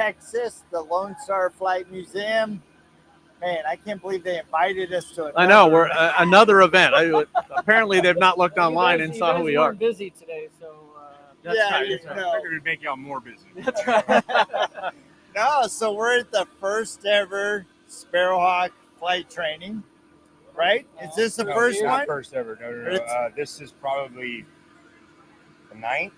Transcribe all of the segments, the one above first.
Texas, the Lone Star Flight Museum. Man, I can't believe they invited us to. I know we're another event. Apparently, they've not looked online and saw who we are. Busy today, so That's right. I figured it'd make y'all more busy. that's right. No, so we're at the first ever Sparrow Hawk flight training, right? Is this the first not one? First ever. No. This is probably the 9th.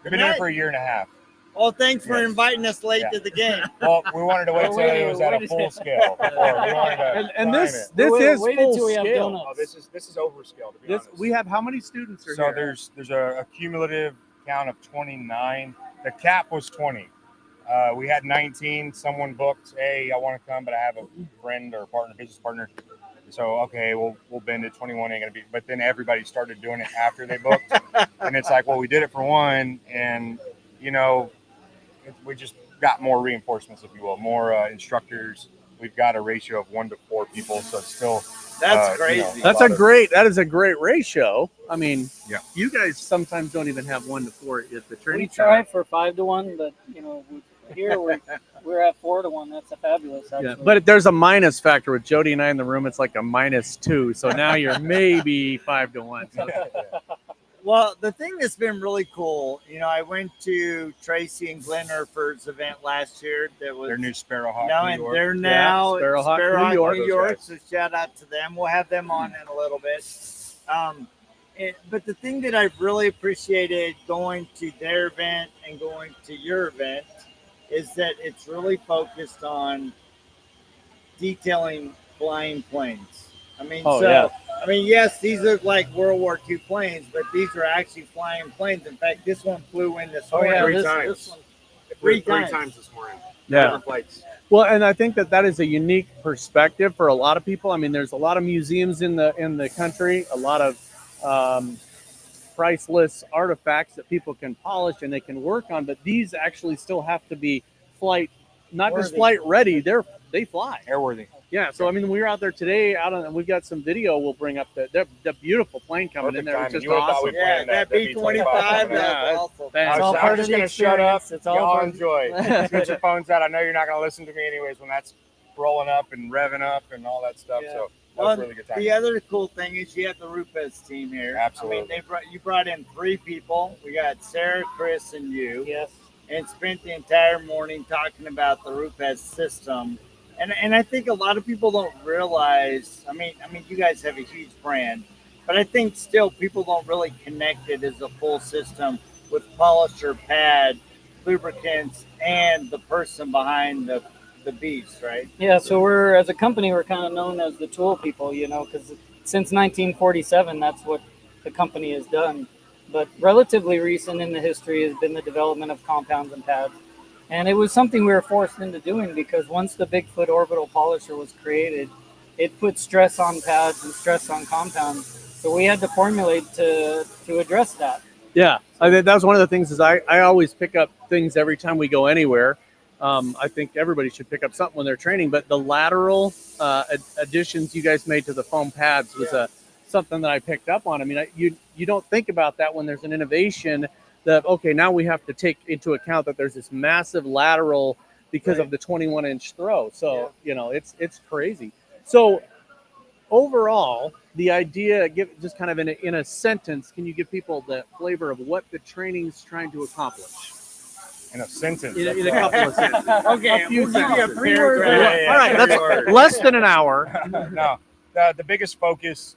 We've been The doing it for a year and a half. Well, thanks for Yes. inviting us late to the game. Well, we wanted to wait till it was at a full scale before we wanted to And time this it. is Wait full until we have scale. donuts. Oh, this is overscale, to be honest. We have how many students are So here? there's a cumulative count of 29. The cap was 20. We had 19. Someone booked, hey, I want to come, but I have a friend or partner, business partner. So, okay, we'll bend it. 21 ain't going to be. But then everybody started doing it after they booked. And it's like, well, we did it for one. And, we just got more reinforcements, if you will, more instructors. We've got a ratio of 1 to 4 people. So it's still. That's crazy. That is a great ratio. I mean, Yeah. you guys sometimes don't even have 1 to 4 at the We training. try for 5 to 1, but here we're at 4 to 1. That's a fabulous. Actually. Yeah, but there's a minus factor with Jody and I in the room. It's like a -2. So now you're maybe 5 to 1. So. Well, the thing that's been really cool, I went to Tracy and Glenn Erford's event last year. That was Their new Sparrow Hawk. no, New and York. they're now Sparrow Hawk, New York. So shout out to them. We'll have them on in a little bit. But the thing that I've really appreciated going to their event and going to your event is that it's really focused on detailing flying planes. I mean, yes, these look like World War II planes, but these are actually flying planes. In fact, this one flew in this morning. Three times. Three times this morning. Yeah. Different flights. Well, and I think that is a unique perspective for a lot of people. I mean, there's a lot of museums in the country, a lot of priceless artifacts that people can polish and they can work on, but these actually still have to be just flight ready. They fly. Airworthy. Yeah, so I mean, we were out there today. We've got some video. We'll bring up the beautiful plane coming in there. It's just awesome. Yeah, that B-25. That's awesome. I'm just going to shut up. It's all Y'all part of enjoy. Just get your phones out. I know you're not going to listen to me anyways when that's rolling up and revving up and all that stuff. Yeah. So that was a really good time. The other cool thing is you have the Rupes team here. Absolutely. I mean, you brought in 3 people. We got Sarah, Chris, and you. Yes. And spent the entire morning talking about the Rupes system. And I think a lot of people don't realize, I mean, you guys have a huge brand, but I think still people don't really connect it as a full system with polisher, pad, lubricants, and the person behind the beast, right? Yeah, so as a company, we're kind of known as the tool people, because since 1947, that's what the company has done. But relatively recent in the history has been the development of compounds and pads. And it was something we were forced into doing because once the Bigfoot orbital polisher was created, it put stress on pads and stress on compounds. So we had to formulate to address that. Yeah, I think that was one of the things is I always pick up things every time we go anywhere. I think everybody should pick up something when they're training, but the lateral additions you guys made to the foam pads was something that I picked up on. I mean, you don't think about that when there's an innovation that, okay, now we have to take into account that there's this massive lateral because of the 21-inch throw. So, it's crazy. So overall, the idea, just kind of in a sentence, can you give people the flavor of what the training's trying to accomplish? In a sentence. In a couple of sentences. Okay, A few we'll give you a sentences. paragraph. All right, that's less than an hour. No, the biggest focus,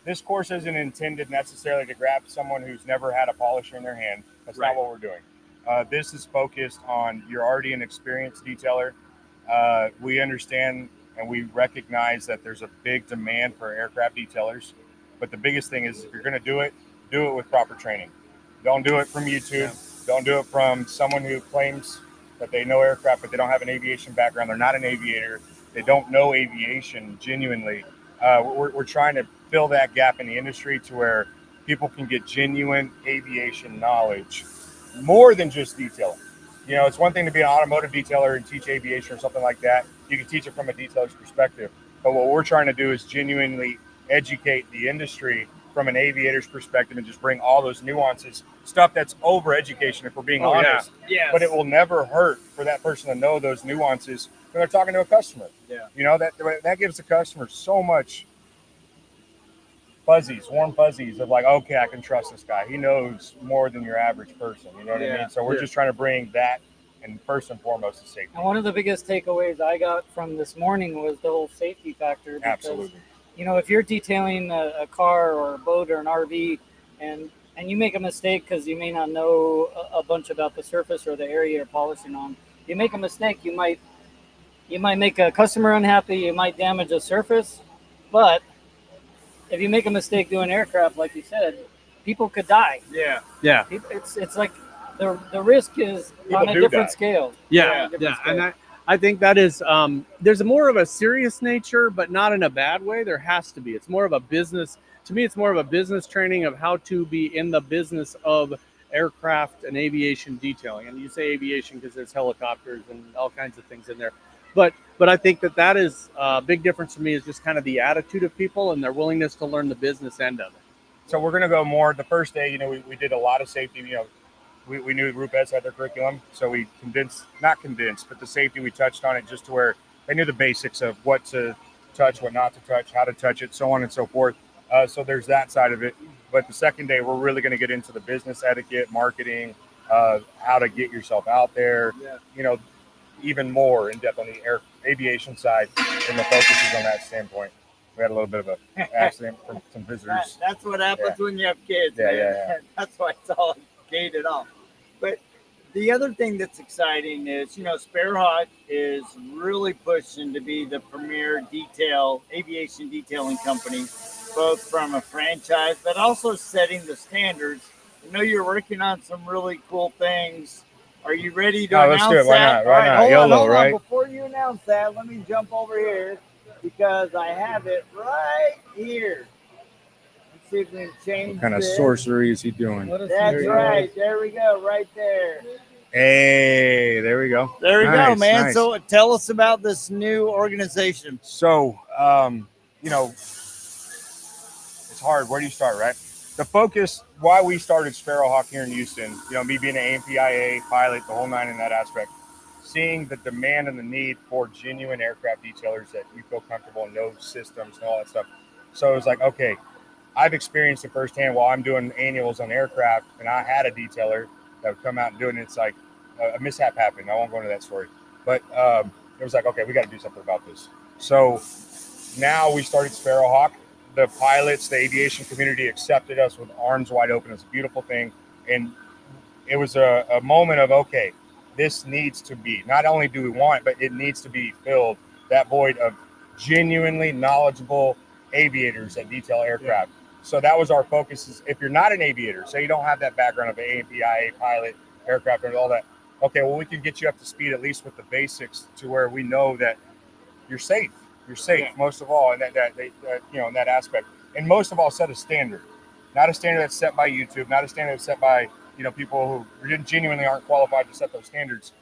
this course isn't intended necessarily to grab someone who's never had a polisher in their hand. That's not what we're doing. This is focused on, you're already an experienced detailer. We understand and we recognize that there's a big demand for aircraft detailers. But the biggest thing is if you're going to do it with proper training. Don't do it from YouTube. Yeah. Don't do it from someone who claims that they know aircraft, but they don't have an aviation background. They're not an aviator. They don't know aviation genuinely. We're trying to fill that gap in the industry to where people can get genuine aviation knowledge more than just detailing. It's one thing to be an automotive detailer and teach aviation or something like that. You can teach it from a detailer's perspective. But what we're trying to do is genuinely educate the industry from an aviator's perspective and just bring all those nuances, stuff that's over education, if we're being honest. Yeah. But it will never hurt for that person to know those nuances when they're talking to a customer. Yeah. You know, that gives the customer so much warm fuzzies of like, okay, I can trust this guy. He knows more than your average person. You know what I mean? So we're just trying to bring that, and first and foremost, is safety. And one of the biggest takeaways I got from this morning was the whole safety factor. Because, Absolutely. you know, if you're detailing a car or a boat or an RV and you make a mistake because you may not know a bunch about the surface or the area you're polishing on, you make a mistake, you might make a customer unhappy, you might damage a surface, but if you make a mistake doing aircraft, like you said, people could die. Yeah. It's like the risk is People on a do different die. scale. Yeah. On a different scale. And I think that is there's more of a serious nature, but not in a bad way. There has to be. It's more of a business. To me, it's more of a business training of how to be in the business of aircraft and aviation detailing. And you say aviation because there's helicopters and all kinds of things in there. But I think that is a big difference for me is just kind of the attitude of people and their willingness to learn the business end of it. So we're going to go more. The first day, you know, we did a lot of safety. You know, we knew Rupes had their curriculum, so we not convinced, but the safety, we touched on it just to where they knew the basics of what to touch, what not to touch, how to touch it, so on and so forth. So there's that side of it. But the second day, we're really going to get into the business etiquette, marketing, how to get yourself out there, you know, even more in depth on the aviation side, and the focus is on that standpoint. We had a little bit of an accident from some visitors. That's what happens when you have kids. Yeah, man. yeah. That's why it's all gated off. But the other thing that's exciting is, you know, Sparrow Hawk is really pushing to be the premier aviation detailing company, both from a franchise, but also setting the standards. I know you're working on some really cool things. Are you ready to announce let's do it. Why that? not? Why not? YOLO, Hold on. right? Before you announce that, let me jump over here because I have it right here. Let's see if we can change What kind of this. sorcery is he doing? That's right. There we go. Right there. Hey, there we go. There we go, Nice, man. nice. So tell us about this new organization. So, you know, it's hard. Where do you start, right? The focus, why we started Sparrow Hawk here in Houston, you know, me being an AMPIA pilot, the whole nine in that aspect, seeing the demand and the need for genuine aircraft detailers that you feel comfortable and know systems and all that stuff. So it was like, okay, I've experienced it firsthand while I'm doing annuals on aircraft, and I had a detailer that would come out and do it, and it's like a mishap happened. I won't go into that story. But it was like, okay, we got to do something about this. So now we started Sparrow Hawk. The pilots, the aviation community accepted us with arms wide open. It's a beautiful thing. And it was a moment of, okay, this needs to be, not only do we want it, but it needs to be filled, that void of genuinely knowledgeable aviators that detail aircraft. So that was our focus. Is if you're not an aviator, say you don't have that background of an AMPIA pilot, aircraft, and all that, okay, well, we can get you up to speed at least with the basics to where we know that you're safe. You're safe, most of all, and that you know, in that aspect. And most of all, set a standard. Not a standard that's set by YouTube, not a standard that's set by, you know, people who genuinely aren't qualified to set those standards.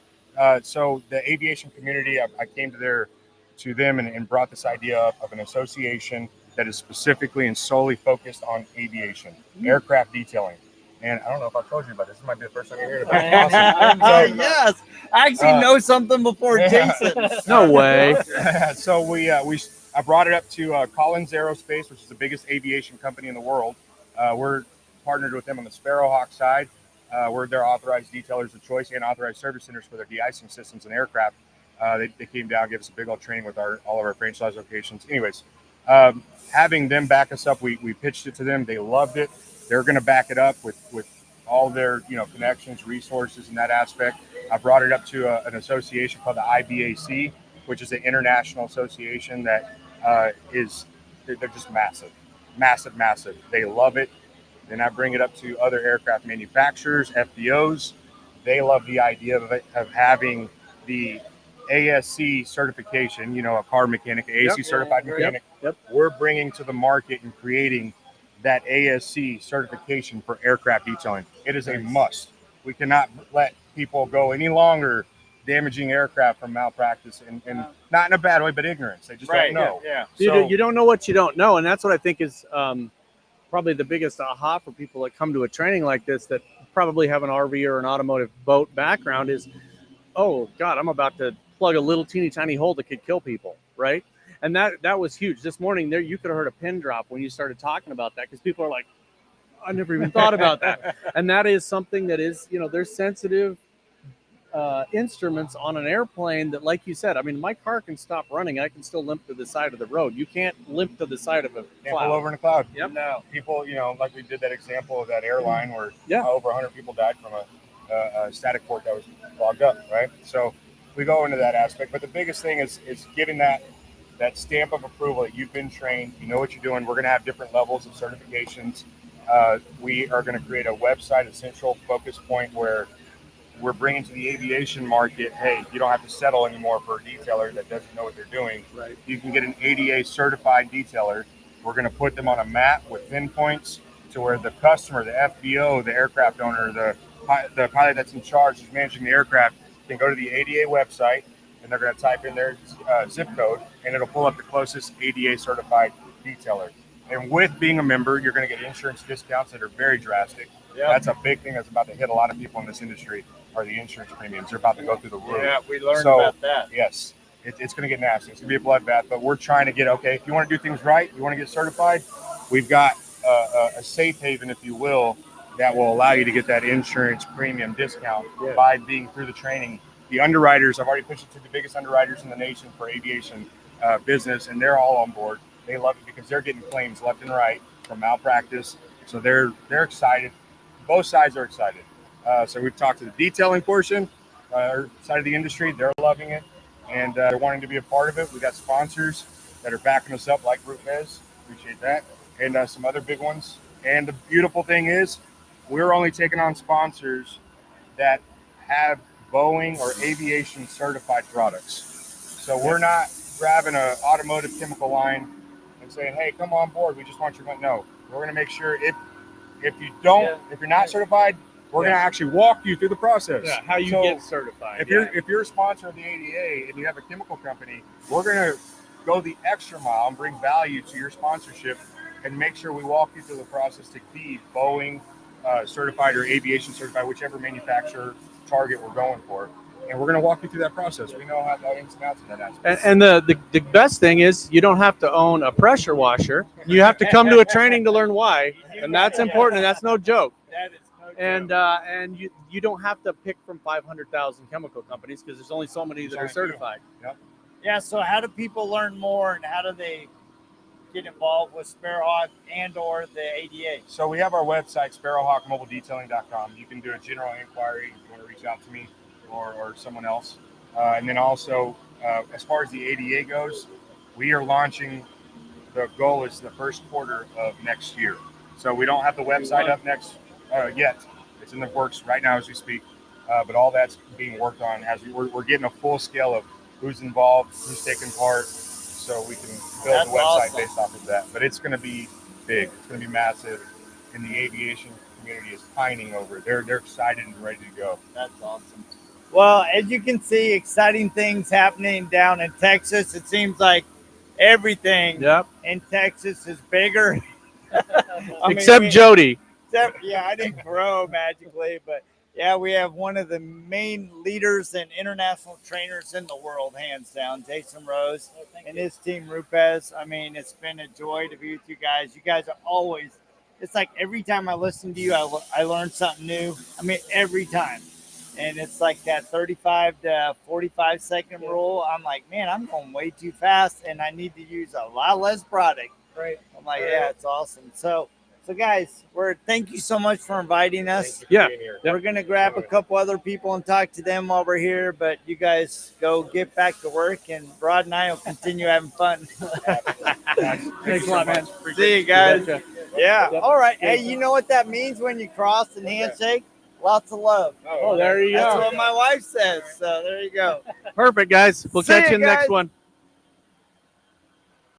So the aviation community, I came to them and brought this idea up of an association that is specifically and solely focused on aviation, aircraft detailing. And I don't know if I told you about this. This might be the first time you're hearing about it. Awesome. Yes, I actually know something before Jason. No way. So I brought it up to Collins Aerospace, which is the biggest aviation company in the world. We're partnered with them on the Sparrow Hawk side. We're their authorized detailers of choice and authorized service centers for their de-icing systems and aircraft. They came down, gave us a big old training with all of our franchise locations. Anyways, having them back us up, we pitched it to them. They loved it. They're going to back it up with all their, you know, connections, resources in that aspect. I brought it up to an association called the IBAC, which is an international association that they're just massive. They love it. Then I bring it up to other aircraft manufacturers, FBOs. They love the idea of having the ASC certification, you know, a car mechanic, ASC certified mechanic. Yep. We're bringing to the market and creating that ASC certification for aircraft detailing. It is a must. We cannot let people go any longer damaging aircraft from malpractice and not in a bad way, but ignorance. They just don't know. Yeah. You don't know what you don't know, and that's what I think is probably the biggest aha for people that come to a training like this that probably have an RV or an automotive boat background is, oh God, I'm about to plug a little teeny tiny hole that could kill people, right? And that was huge. This morning there, you could have heard a pin drop when you started talking about that, because people are like, I never even thought about that. And that is something that is, there's sensitive instruments on an airplane that, like you said, I mean, my car can stop running. I can still limp to the side of the road. You can't limp to the side of a Can't cloud. pull over in a cloud. Yep. No. People, like we did that example of that airline where Yeah. over 100 people died from a static port that was clogged up, right? So we go into that aspect. But the biggest thing is giving that stamp of approval that you've been trained, you know what you're doing. We're going to have different levels of certifications. We are going to create a website, a central focus point where we're bringing to the aviation market, hey, you don't have to settle anymore for a detailer that doesn't know what they're doing. Right. You can get an ADA certified detailer. We're going to put them on a map with pinpoints to where the customer, the FBO, the aircraft owner, the pilot that's in charge, who's managing the aircraft, can go to the ADA website, and they're going to type in their zip code, and it'll pull up the closest ADA certified detailer. And with being a member, you're going to get insurance discounts that are very drastic. Yeah. That's a big thing that's about to hit a lot of people in this industry, are the insurance premiums. They're about to go through the roof. Yeah, we learned about that. Yes, it's going to get nasty. It's going to be a bloodbath, but we're trying to get, okay, if you want to do things right, you want to get certified, we've got a safe haven, if you will, that will allow you to get that insurance premium discount by being through the training. The underwriters, I've already pushed it to the biggest underwriters in the nation for aviation business, and they're all on board. They love it because they're getting claims left and right from malpractice. So they're excited. Both sides are excited. So we've talked to the detailing portion, our side of the industry. They're loving it, and they're wanting to be a part of it. We got sponsors that are backing us up, like Rupes. Appreciate that, and some other big ones. And the beautiful thing is, we're only taking on sponsors that have Boeing or aviation certified products. So we're not grabbing an automotive chemical line and saying, hey, come on board, we just want your money. No, we're going to make sure if you don't, if you're not certified, we're going to actually walk you through the process. Yeah, how you get certified. If you're a sponsor of the ADA and you have a chemical company, we're going to go the extra mile and bring value to your sponsorship and make sure we walk you through the process to be Boeing certified or aviation certified, whichever manufacturer target we're going for. And we're going to walk you through that process. We know how the ins and outs of that aspect. And the best thing is you don't have to own a pressure washer. You have to come to a training to learn why, and that's important. And that's no joke. That is no joke. And you don't have to pick from 500,000 chemical companies, because there's only so many that are certified. Yep. Yeah. So how do people learn more, and how do they get involved with Sparrow Hawk and or the ADA? So we have our website, sparrowhawkmobiledetailing.com. You can do a general inquiry if you want to reach out to me or someone else. And then also, as far as the ADA goes, we are launching, the goal is the first quarter of next year. So we don't have the website up yet. It's in the works right now as we speak. But all that's being worked on as we're getting a full scale of who's involved, who's taking part, so we can build the website based off of that. But it's going to be big. It's going to be massive. And the aviation community is pining over it. They're excited and ready to go. That's awesome. Well, as you can see, exciting things happening down in Texas. It seems like everything in Texas is bigger. Except Jody. I didn't grow magically, but yeah, we have one of the main leaders and international trainers in the world, hands down, Jason Rose and his team, Rupes. I mean, it's been a joy to be with you guys. You guys are always, it's like every time I listen to you, I learn something new. I mean, every time. And it's like that 35 to 45 second rule. I'm like, man, I'm going way too fast, and I need to use a lot less product. Right. I'm like, yeah, it's awesome. So guys, thank you so much for inviting us. We're gonna grab a couple other people and talk to them while we're here, but you guys go get back to work, and Rod and I will continue having fun. Thanks a lot, man. See you guys. Yeah. All right. Hey, you know what that means when you cross and handshake? Lots of love. Oh, there you go. That's what my wife says. So there you go. Perfect, guys. We'll See catch you you in the next guys. one.